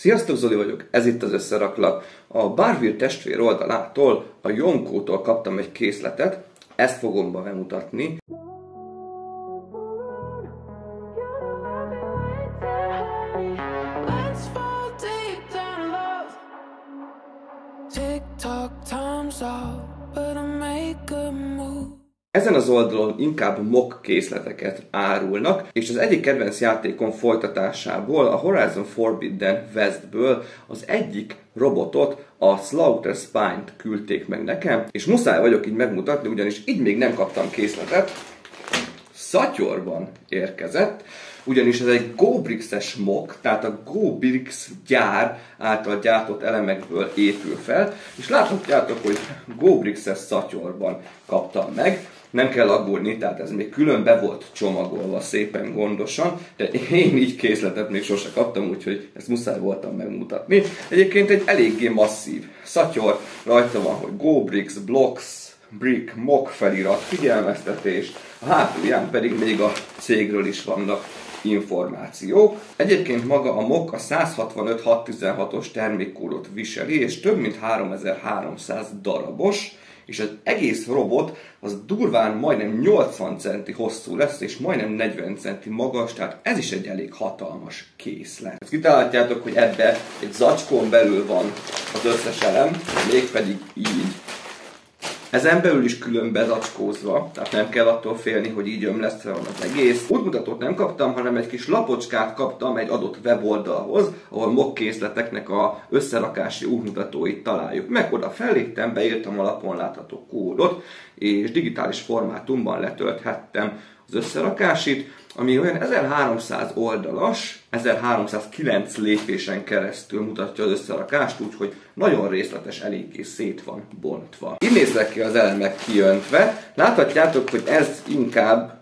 Sziasztok, Zoli vagyok, ez itt az Összeraklak. A Barville testvér oldalától, a Yonkótól kaptam egy készletet, ezt fogom bemutatni. Ezen az oldalon inkább mock készleteket árulnak, és az egyik kedvenc játékom folytatásából, a Horizon Forbidden Westből az egyik robotot, a Slaughter Spine-t küldték meg nekem, és muszáj vagyok így megmutatni, ugyanis így még nem kaptam készletet. Szatyorban érkezett, ugyanis ez egy GoBricks-es mock, tehát a GoBricks gyár által gyártott elemekből épül fel, és láthatjátok, hogy GoBricks-es szatyorban kaptam meg. Nem kell aggódni, tehát ez még külön be volt csomagolva szépen gondosan, de én így készletet még sose kaptam, úgyhogy ezt muszáj voltam megmutatni. Egyébként egy eléggé masszív szatyor, rajta van, hogy GoBricks, Blocks, Brick, Mock felirat, figyelmeztetés, a hátulján pedig még a cégről is vannak információk. Egyébként maga a mock a 165-616-os termékkódot viseli, és több mint 3300 darabos, és az egész robot az durván majdnem 80 centi hosszú lesz, és majdnem 40 centi magas, tehát ez is egy elég hatalmas készlet. Ezt kitaláljátok, hogy ebbe egy zacskón belül van az összes elem, mégpedig így. Ezen belül is külön bezacskózva, tehát nem kell attól félni, hogy így ömlesztve van az egész. Útmutatót nem kaptam, hanem egy kis lapocskát kaptam egy adott weboldalhoz, ahol mock készleteknek a összerakási útmutatóit találjuk meg. Oda felléptem, beírtam a lapon látható kódot, és digitális formátumban letölthettem az összerakásit, ami olyan 1300 oldalas, 1309 lépésen keresztül mutatja az összerakást, úgyhogy nagyon részletes, eléggé szét van bontva. Így néznek ki az elemek kijöntve. Láthatjátok, hogy ez inkább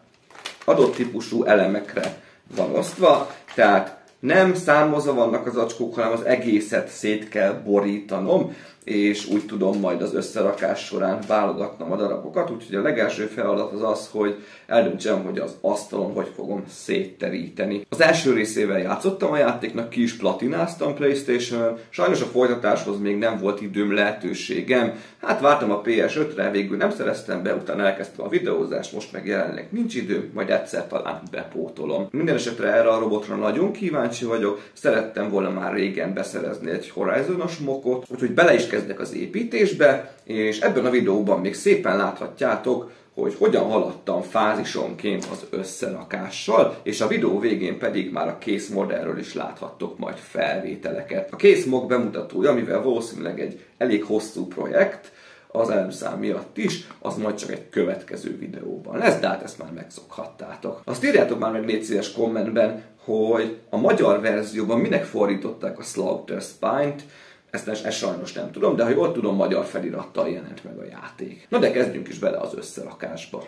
adott típusú elemekre van osztva, tehát nem számozva vannak az zacskók, hanem az egészet szét kell borítanom, és úgy tudom majd az összerakás során válogatnom a darabokat, úgyhogy a legelső feladat az az, hogy eldöntsem, hogy az asztalon hogy fogom szétteríteni. Az első részével játszottam a játéknak, ki is platináztam PlayStation-on, sajnos a folytatáshoz még nem volt időm, lehetőségem. Hát vártam a PS5-re, végül nem szereztem be, utána elkezdtem a videózást, most meg jelenleg nincs időm, majd egyszer talán bepótolom. Minden esetre erre a robotra nagyon kíváncsi vagyok, szerettem volna már régen beszerezni egy Horizon-os mockot, úgyhogy bele is kezdek az építésbe, és ebben a videóban még szépen láthatjátok, hogy hogyan haladtam fázisonként az összerakással, és a videó végén pedig már a kész modellről is láthattok majd felvételeket. A kész mock bemutatója, mivel valószínűleg egy elég hosszú projekt, az elemszám miatt is, az majd csak egy következő videóban lesz, de hát ezt már megszokhattátok. Azt írjátok már meg légy szíves kommentben, hogy a magyar verzióban minek fordították a Slaughter Spine-t. Ezt sajnos nem tudom, de ha jól tudom, magyar felirattal jelent meg a játék. Na de kezdjünk is bele az összerakásba.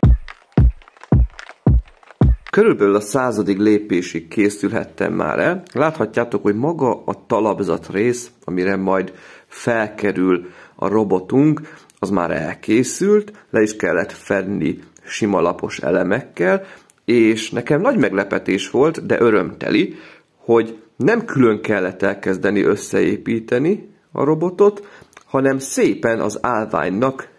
Körülbelül a 100. lépésig készülhettem már el. Láthatjátok, hogy maga a talapzat rész, amire majd felkerül a robotunk, az már elkészült, le is kellett fedni sima lapos elemekkel, és nekem nagy meglepetés volt, de örömteli, hogy nem külön kellett elkezdeni összeépíteni a robotot, hanem szépen az állványnak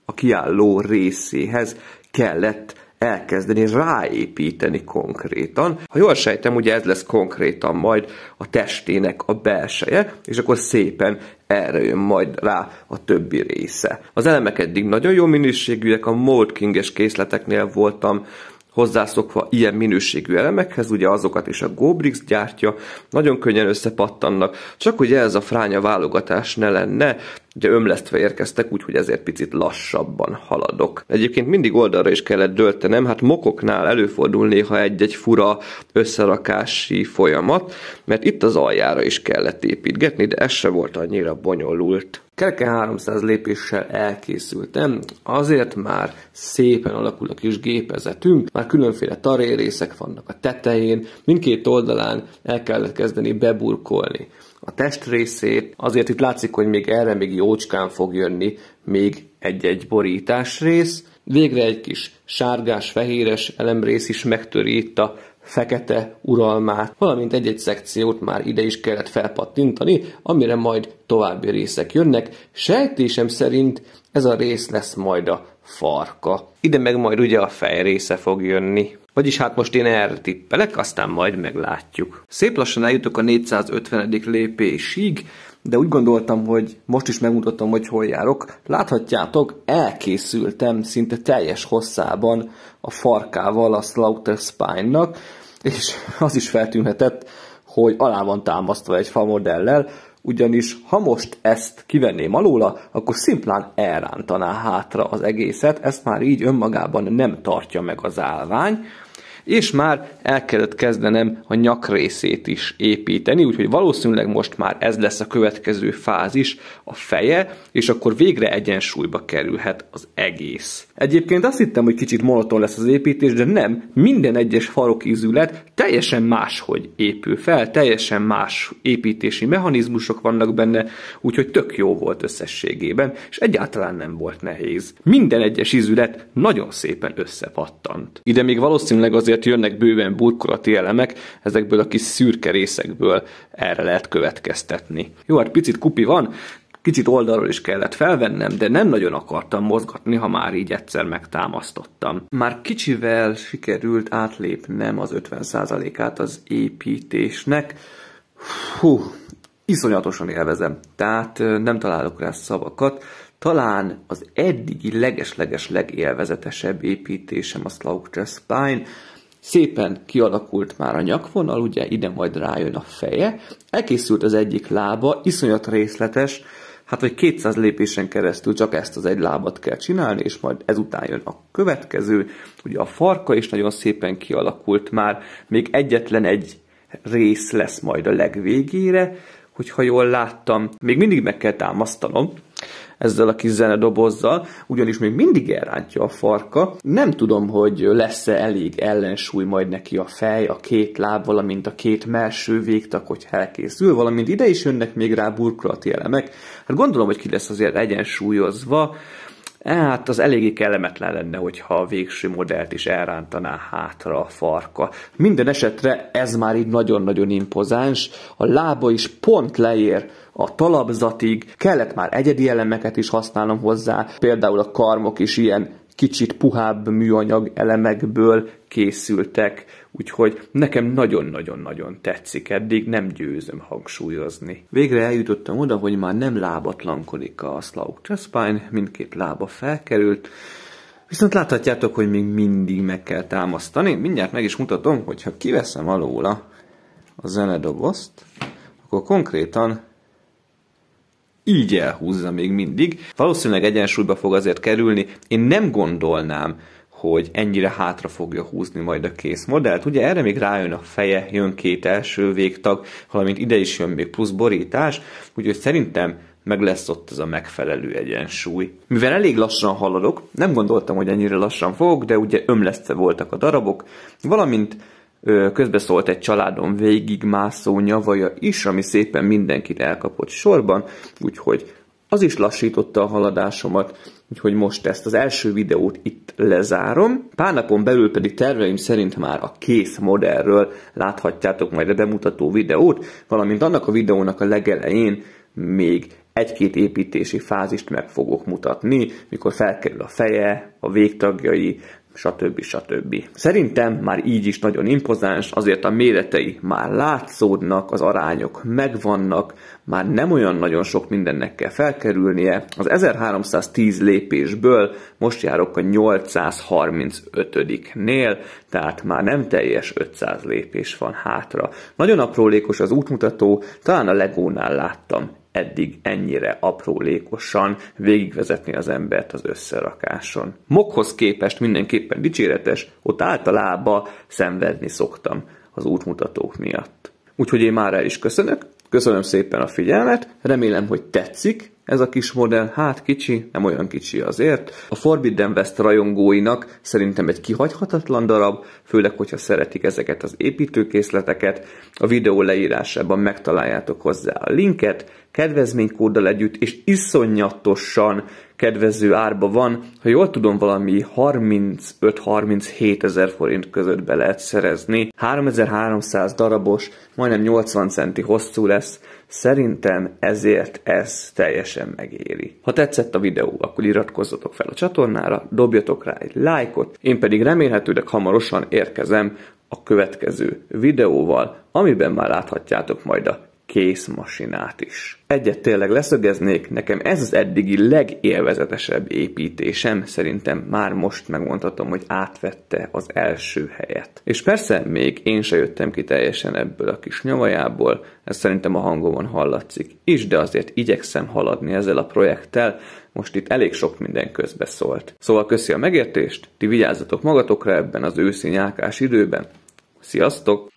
a kiálló részéhez kellett elkezdeni ráépíteni konkrétan. Ha jól sejtem, ugye ez lesz konkrétan majd a testének a belseje, és akkor szépen erre jön majd rá a többi része. Az elemek eddig nagyon jó minőségűek, a Mold King-es készleteknél voltam hozzászokva ilyen minőségű elemekhez, ugye azokat is a GoBricks gyártja, nagyon könnyen összepattannak, csak ugye ez a fránya válogatás ne lenne, ugye ömlesztve érkeztek, úgyhogy ezért picit lassabban haladok. Egyébként mindig oldalra is kellett döltenem, hát mockoknál előfordul néha egy-egy fura összerakási folyamat, mert itt az aljára is kellett építgetni, de ez se volt annyira bonyolult. Kereken 300 lépéssel elkészültem, azért már szépen alakul a kis gépezetünk, már különféle tarérészek vannak a tetején, mindkét oldalán el kellett kezdeni beburkolni a testrészét, azért itt látszik, hogy még erre még jócskán fog jönni még egy-egy borítás rész, végre egy kis sárgás-fehéres elemrész is megtöri itt a fekete uralmát, valamint egy-egy szekciót már ide is kellett felpattintani, amire majd további részek jönnek. Sejtésem szerint ez a rész lesz majd a farka. Ide meg majd ugye a fej része fog jönni. Vagyis hát most én erre tippelek, aztán majd meglátjuk. Szép lassan eljutok a 450. lépésig, de úgy gondoltam, hogy most is megmutatom, hogy hol járok. Láthatjátok, elkészültem szinte teljes hosszában a farkával a Slaughter Spine-nak, és az is feltűnhetett, hogy alá van támasztva egy famodellel, ugyanis ha most ezt kivenném alóla, akkor szimplán elrántaná hátra az egészet, ezt már így önmagában nem tartja meg az állvány, és már el kellett kezdenem a nyakrészét is építeni, úgyhogy valószínűleg most már ez lesz a következő fázis, a feje, és akkor végre egyensúlyba kerülhet az egész. Egyébként azt hittem, hogy kicsit monoton lesz az építés, de nem, minden egyes farokízület teljesen máshogy épül fel, teljesen más építési mechanizmusok vannak benne, úgyhogy tök jó volt összességében, és egyáltalán nem volt nehéz. Minden egyes ízület nagyon szépen összepattant. Ide még valószínűleg azért jönnek bőven burkolati elemek, ezekből a kis szürke részekből erre lehet következtetni. Jó, hát picit kupi van, kicsit oldalról is kellett felvennem, de nem nagyon akartam mozgatni, ha már így egyszer megtámasztottam. Már kicsivel sikerült átlépnem az 50%-át az építésnek. Hú, iszonyatosan élvezem, tehát nem találok rá szavakat. Talán az eddigi leges-leges legélvezetesebb építésem a Slaughter Spine. Szépen kialakult már a nyakvonal, ugye ide majd rájön a feje. Elkészült az egyik lába, iszonyat részletes, hát vagy 200 lépésen keresztül csak ezt az egy lábat kell csinálni, és majd ezután jön a következő. Ugye a farka is nagyon szépen kialakult már, még egyetlen egy rész lesz majd a legvégére, hogyha jól láttam. Még mindig meg kell támasztanom ezzel a kis zenedobozzal, ugyanis még mindig elrántja a farka. Nem tudom, hogy lesz-e elég ellensúly majd neki a fej, a két láb, valamint a két mellső végtag, hogy elkészül, valamint ide is jönnek még rá burkolati elemek. Hát gondolom, hogy ki lesz azért egyensúlyozva. Hát az eléggé kellemetlen lenne, hogyha a végső modellt is elrántaná hátra a farka. Minden esetre ez már így nagyon-nagyon impozáns. A lába is pont leér a talapzatig, kellett már egyedi elemeket is használnom hozzá, például a karmok is ilyen kicsit puhább műanyag elemekből készültek, úgyhogy nekem nagyon-nagyon-nagyon tetszik eddig, nem győzöm hangsúlyozni. Végre eljutottam oda, hogy már nem lábatlankodik a Slaughter Spine, mindkét lába felkerült, viszont láthatjátok, hogy még mindig meg kell támasztani. Mindjárt meg is mutatom, hogy ha kiveszem alóla a zenedobozt, akkor konkrétan így elhúzza még mindig. Valószínűleg egyensúlyba fog azért kerülni. Én nem gondolnám, hogy ennyire hátra fogja húzni majd a kész modellt. Ugye erre még rájön a feje, jön két első végtag, valamint ide is jön még plusz borítás, úgyhogy szerintem meg lesz ott az a megfelelő egyensúly. Mivel elég lassan haladok, nem gondoltam, hogy ennyire lassan fogok, de ugye ömlesztve voltak a darabok, valamint közbeszólt egy családon végigmászó nyavaja is, ami szépen mindenkit elkapott sorban, úgyhogy az is lassította a haladásomat, úgyhogy most ezt az első videót itt lezárom. Pár napon belül pedig terveim szerint már a kész modellről láthatjátok majd a bemutató videót, valamint annak a videónak a legelején még egy-két építési fázist meg fogok mutatni, mikor felkerül a feje, a végtagjai, stb. Szerintem már így is nagyon impozáns, azért a méretei már látszódnak, az arányok megvannak, már nem olyan nagyon sok mindennek kell felkerülnie. Az 1310 lépésből most járok a 835-nél, tehát már nem teljes 500 lépés van hátra. Nagyon aprólékos az útmutató, talán a Legónál láttam eddig ennyire aprólékosan végigvezetni az embert az összerakáson. Mokhoz képest mindenképpen dicséretes, ott általában szenvedni szoktam az útmutatók miatt. Úgyhogy én már el is köszönök, köszönöm szépen a figyelmet, remélem, hogy tetszik ez a kis modell, hát kicsi, nem olyan kicsi azért. A Forbidden West rajongóinak szerintem egy kihagyhatatlan darab, főleg, hogyha szeretik ezeket az építőkészleteket. A videó leírásában megtaláljátok hozzá a linket, kedvezménykóddal együtt, és iszonyatosan kedvező árba van. Ha jól tudom, valami 35-37 ezer forint között be lehet szerezni. 3300 darabos, majdnem 80 centi hosszú lesz. Szerintem ezért ez teljesen megéri. Ha tetszett a videó, akkor iratkozzatok fel a csatornára, dobjatok rá egy lájkot, én pedig remélhetőleg hamarosan érkezem a következő videóval, amiben már láthatjátok majd a készmasinát is. Egyet tényleg leszögeznék, nekem ez az eddigi legélvezetesebb építésem, szerintem már most megmondhatom, hogy átvette az első helyet. És persze még én se jöttem ki teljesen ebből a kis nyavajából, ez szerintem a hangomon hallatszik is, de azért igyekszem haladni ezzel a projekttel, most itt elég sok minden közbeszólt. Szóval köszi a megértést, ti vigyázzatok magatokra ebben az őszi nyálkás időben. Sziasztok!